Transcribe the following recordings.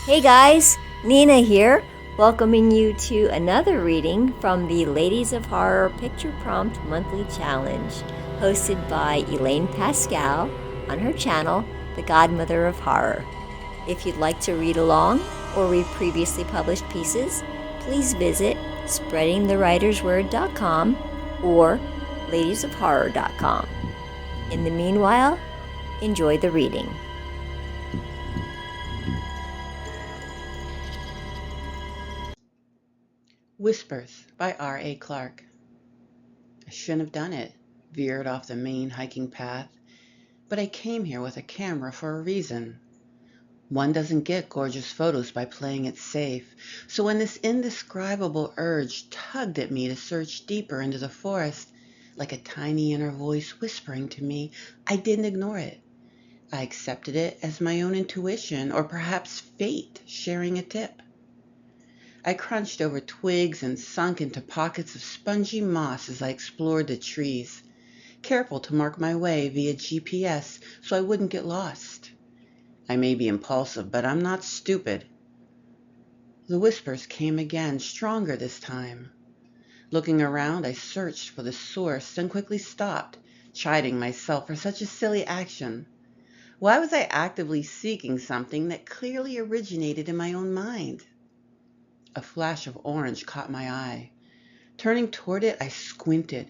Hey guys, Nina here, welcoming you to another reading from the Ladies of Horror Picture Prompt Monthly Challenge, hosted by Elaine Pascale on her channel, The Godmother of Horror. If you'd like to read along or read previously published pieces, please visit spreadingthewritersword.com or ladiesofhorror.com. In the meanwhile, enjoy the reading. Whispers by R.A. Clarke. I shouldn't have done it, veered off the main hiking path, but I came here with a camera for a reason. One doesn't get gorgeous photos by playing it safe, so when this indescribable urge tugged at me to search deeper into the forest, like a tiny inner voice whispering to me, I didn't ignore it. I accepted it as my own intuition, or perhaps fate sharing a tip. I crunched over twigs and sunk into pockets of spongy moss as I explored the trees, careful to mark my way via GPS so I wouldn't get lost. I may be impulsive, but I'm not stupid. The whispers came again, stronger this time. Looking around, I searched for the source, then quickly stopped, chiding myself for such a silly action. Why was I actively seeking something that clearly originated in my own mind? A flash of orange caught my eye. Turning toward it, I squinted.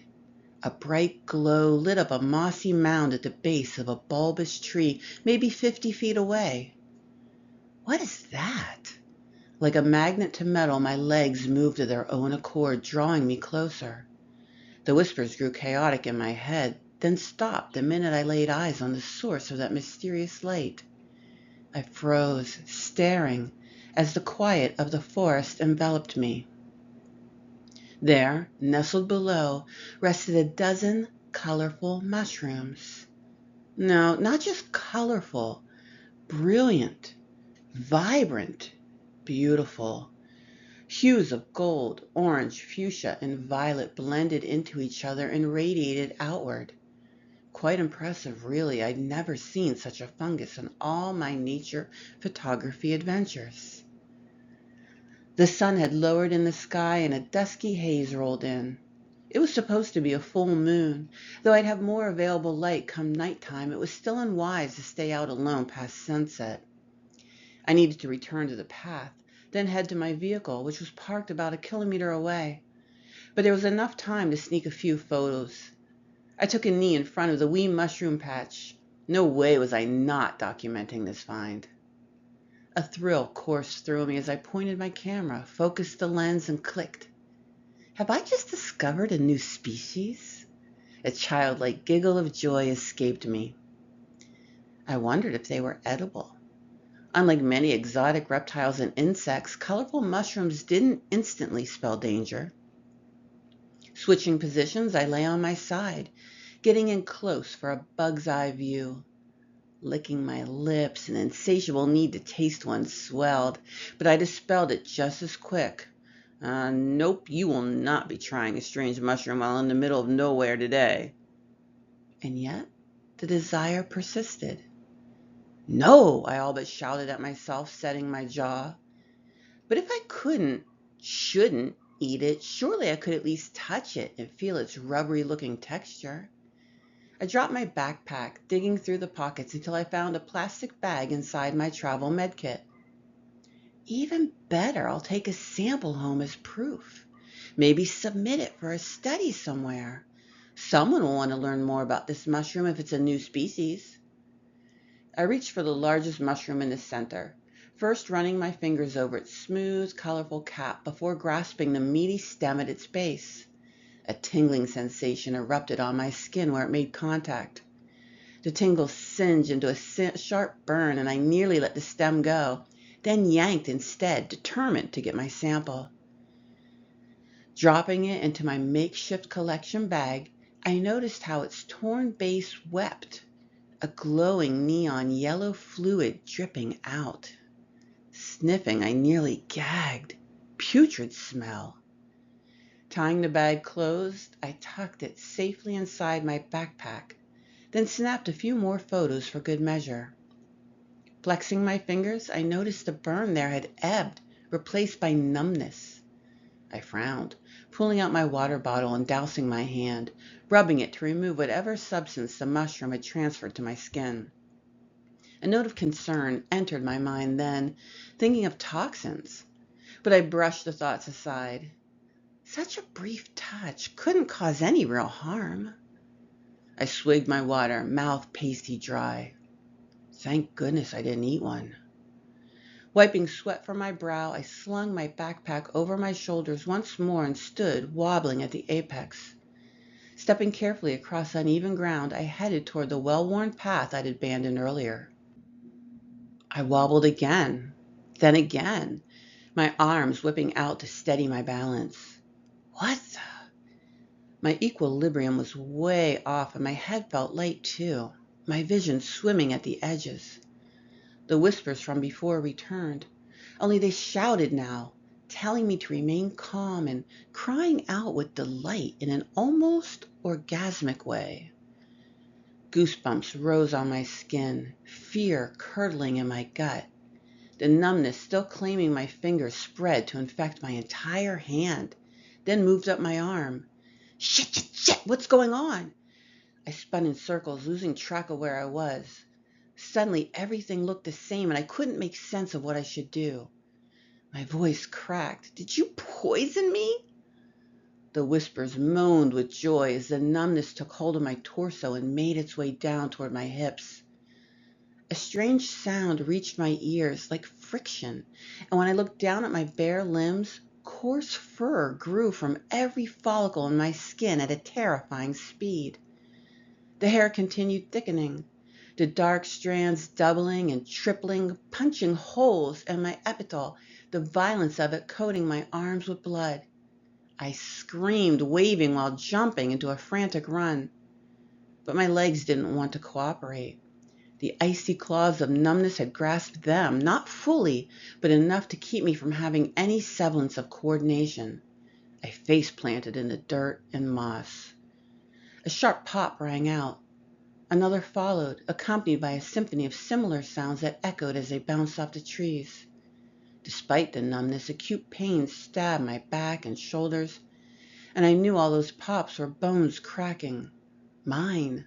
A bright glow lit up a mossy mound at the base of a bulbous tree, maybe 50 feet away. What is that? Like a magnet to metal, my legs moved of their own accord, drawing me closer. The whispers grew chaotic in my head, then stopped the minute I laid eyes on the source of that mysterious light. I froze, staring, as the quiet of the forest enveloped me. There, nestled below, rested a dozen colorful mushrooms. No, not just colorful, brilliant, vibrant, beautiful. Hues of gold, orange, fuchsia, and violet blended into each other and radiated outward. Quite impressive, really. I'd never seen such a fungus in all my nature photography adventures. The sun had lowered in the sky and a dusky haze rolled in. It was supposed to be a full moon. Though I'd have more available light come nighttime, it was still unwise to stay out alone past sunset. I needed to return to the path, then head to my vehicle, which was parked about a kilometer away. But there was enough time to sneak a few photos. I took a knee in front of the wee mushroom patch. No way was I not documenting this find. A thrill coursed through me as I pointed my camera, focused the lens, and clicked. Have I just discovered a new species? A childlike giggle of joy escaped me. I wondered if they were edible. Unlike many exotic reptiles and insects, colorful mushrooms didn't instantly spell danger. Switching positions, I lay on my side, getting in close for a bug's eye view. Licking my lips, an insatiable need to taste one swelled, but I dispelled it just as quick. Nope, you will not be trying a strange mushroom while in the middle of nowhere today. And yet, the desire persisted. No, I all but shouted at myself, setting my jaw. But if I shouldn't eat it, surely I could at least touch it and feel its rubbery-looking texture. I dropped my backpack, digging through the pockets until I found a plastic bag inside my travel med kit. Even better, I'll take a sample home as proof. Maybe submit it for a study somewhere. Someone will want to learn more about this mushroom if it's a new species. I reached for the largest mushroom in the center, first running my fingers over its smooth, colorful cap before grasping the meaty stem at its base. A tingling sensation erupted on my skin where it made contact. The tingle singed into a sharp burn, and I nearly let the stem go, then yanked instead, determined to get my sample. Dropping it into my makeshift collection bag, I noticed how its torn base wept, a glowing neon yellow fluid dripping out. Sniffing, I nearly gagged. Putrid smell. Tying the bag closed, I tucked it safely inside my backpack, then snapped a few more photos for good measure. Flexing my fingers, I noticed the burn there had ebbed, replaced by numbness. I frowned, pulling out my water bottle and dousing my hand, rubbing it to remove whatever substance the mushroom had transferred to my skin. A note of concern entered my mind then, thinking of toxins, but I brushed the thoughts aside. Such a brief touch couldn't cause any real harm. I swigged my water, mouth pasty dry. Thank goodness I didn't eat one. Wiping sweat from my brow, I slung my backpack over my shoulders once more and stood wobbling at the apex. Stepping carefully across uneven ground, I headed toward the well-worn path I'd abandoned earlier. I wobbled again, then again, my arms whipping out to steady my balance. What the? My equilibrium was way off and my head felt light too, my vision swimming at the edges. The whispers from before returned, only they shouted now, telling me to remain calm and crying out with delight in an almost orgasmic way. Goosebumps rose on my skin, fear curdling in my gut. The numbness still claiming my fingers spread to infect my entire hand, then moved up my arm. Shit, what's going on? I spun in circles, losing track of where I was. Suddenly, everything looked the same and I couldn't make sense of what I should do. My voice cracked. Did you poison me? The whispers moaned with joy as the numbness took hold of my torso and made its way down toward my hips. A strange sound reached my ears like friction, and when I looked down at my bare limbs, coarse fur grew from every follicle in my skin at a terrifying speed. The hair continued thickening, the dark strands doubling and tripling, punching holes in my epital, the violence of it coating my arms with blood. I screamed, waving while jumping into a frantic run. But my legs didn't want to cooperate. The icy claws of numbness had grasped them, not fully, but enough to keep me from having any semblance of coordination. I face-planted in the dirt and moss. A sharp pop rang out. Another followed, accompanied by a symphony of similar sounds that echoed as they bounced off the trees. Despite the numbness, acute pain stabbed my back and shoulders, and I knew all those pops were bones cracking. Mine.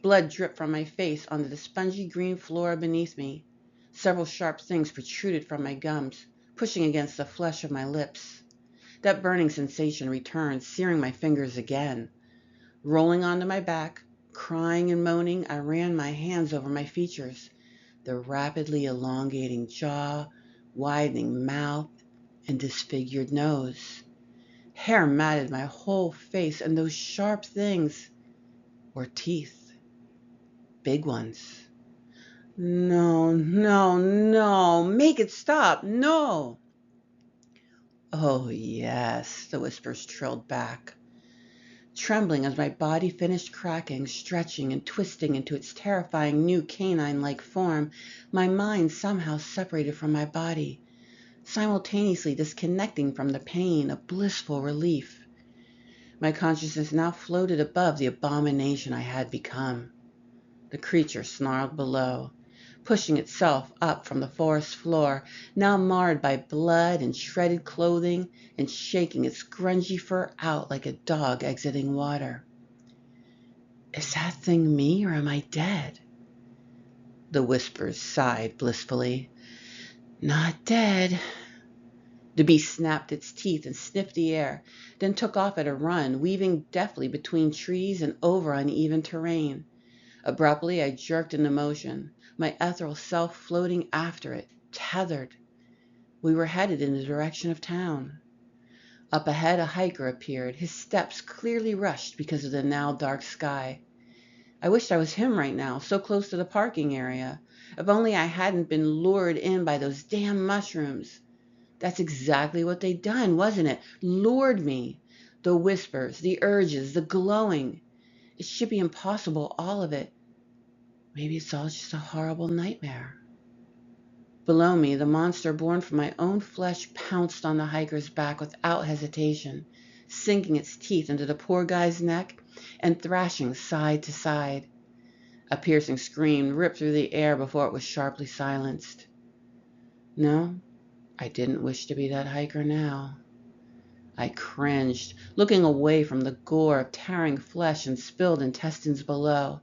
Blood dripped from my face onto the spongy green floor beneath me. Several sharp things protruded from my gums, pushing against the flesh of my lips. That burning sensation returned, searing my fingers again. Rolling onto my back, crying and moaning, I ran my hands over my features, the rapidly elongating jaw, widening mouth, and disfigured nose. Hair matted my whole face, and those sharp things were teeth. Big ones. No, make it stop, no! Oh, yes, the whispers trilled back. Trembling as my body finished cracking, stretching, and twisting into its terrifying new canine-like form, my mind somehow separated from my body, simultaneously disconnecting from the pain, a blissful relief. My consciousness now floated above the abomination I had become. The creature snarled below, pushing itself up from the forest floor, now marred by blood and shredded clothing, and shaking its grungy fur out like a dog exiting water. Is that thing me, or am I dead? The whispers sighed blissfully. Not dead. The beast snapped its teeth and sniffed the air, then took off at a run, weaving deftly between trees and over uneven terrain. Abruptly, I jerked into motion, my ethereal self floating after it, tethered. We were headed in the direction of town. Up ahead, a hiker appeared, his steps clearly rushed because of the now dark sky. I wished I was him right now, so close to the parking area. If only I hadn't been lured in by those damn mushrooms. That's exactly what they'd done, wasn't it? Lured me. The whispers, the urges, the glowing. It should be impossible, all of it. Maybe it's all just a horrible nightmare. Below me, the monster born from my own flesh pounced on the hiker's back without hesitation, sinking its teeth into the poor guy's neck and thrashing side to side. A piercing scream ripped through the air before it was sharply silenced. No, I didn't wish to be that hiker now. I cringed, looking away from the gore of tearing flesh and spilled intestines below.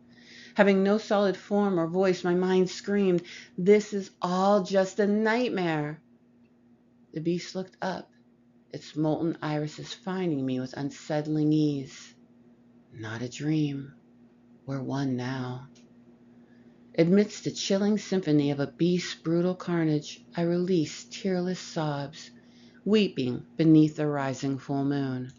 Having no solid form or voice, my mind screamed, "This is all just a nightmare!" The beast looked up, its molten irises finding me with unsettling ease. Not a dream. We're one now. Amidst the chilling symphony of a beast's brutal carnage, I released tearless sobs, weeping beneath the rising full moon.